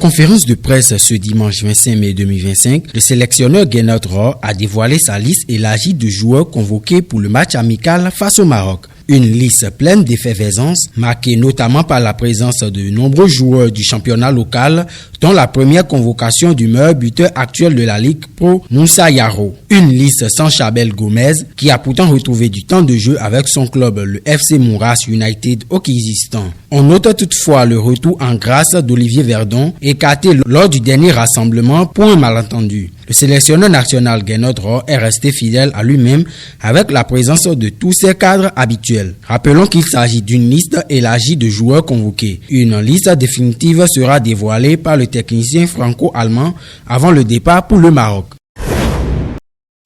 conférence de presse ce dimanche 25 mai 2025, le sélectionneur Gernot Rohr a dévoilé sa liste élargie de joueurs convoqués pour le match amical face au Maroc. Une liste pleine d'effervescence, marquée notamment par la présence de nombreux joueurs du championnat local, dont la première convocation du meilleur buteur actuel de la Ligue Pro, Moussa Yaro. Une liste sans Chabel Gomez, qui a pourtant retrouvé du temps de jeu avec son club, le FC Mouras United au Kyrgyzstan. On note toutefois le retour en grâce d'Olivier Verdon, écarté lors du dernier rassemblement pour un malentendu. Le sélectionneur national Gernot Rohr est resté fidèle à lui-même avec la présence de tous ses cadres habituels. Rappelons qu'il s'agit d'une liste élargie de joueurs convoqués. Une liste définitive sera dévoilée par le technicien franco-allemand avant le départ pour le Maroc.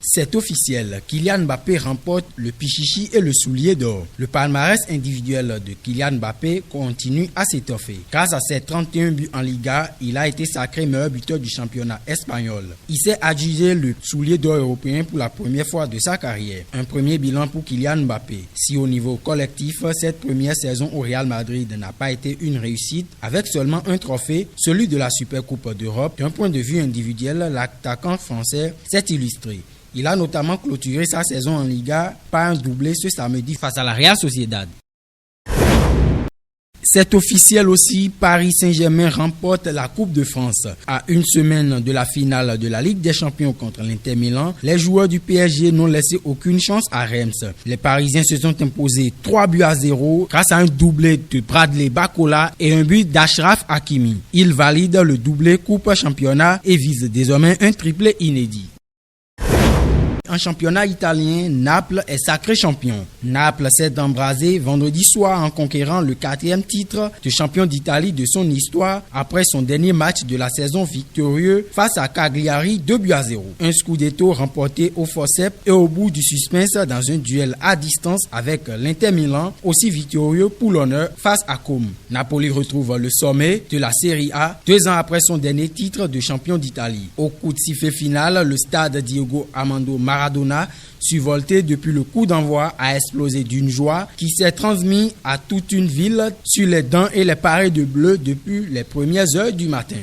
C'est officiel, Kylian Mbappé remporte le Pichichi et le soulier d'or. Le palmarès individuel de Kylian Mbappé continue à s'étoffer. Grâce à ses 31 buts en Liga, il a été sacré meilleur buteur du championnat espagnol. Il s'est adjugé le soulier d'or européen pour la première fois de sa carrière. Un premier bilan pour Kylian Mbappé. Si au niveau collectif, cette première saison au Real Madrid n'a pas été une réussite, avec seulement un trophée, celui de la Supercoupe d'Europe, d'un point de vue individuel, l'attaquant français s'est illustré. Il a notamment clôturé sa saison en Liga par un doublé ce samedi face à la Real Sociedad. C'est officiel aussi, Paris Saint-Germain remporte la Coupe de France. À une semaine de la finale de la Ligue des Champions contre l'Inter Milan, les joueurs du PSG n'ont laissé aucune chance à Reims. Les Parisiens se sont imposés 3-0 grâce à un doublé de Bradley Barcola et un but d'Achraf Hakimi. Ils valident le doublé Coupe Championnat et visent désormais un triplé inédit. En championnat italien, Naples est sacré champion. Naples s'est embrasé vendredi soir en conquérant le 4e titre de champion d'Italie de son histoire après son dernier match de la saison victorieux face à Cagliari 2-0. Un scudetto remporté au forceps et au bout du suspense dans un duel à distance avec l'Inter Milan, aussi victorieux pour l'honneur face à Como. Napoli retrouve le sommet de la Serie A 2 ans après son dernier titre de champion d'Italie. Au coup de sifflet final, le stade Diego Armando Maradona, survolté depuis le coup d'envoi, a explosé d'une joie qui s'est transmise à toute une ville sur les dents et les parées de bleu depuis les premières heures du matin.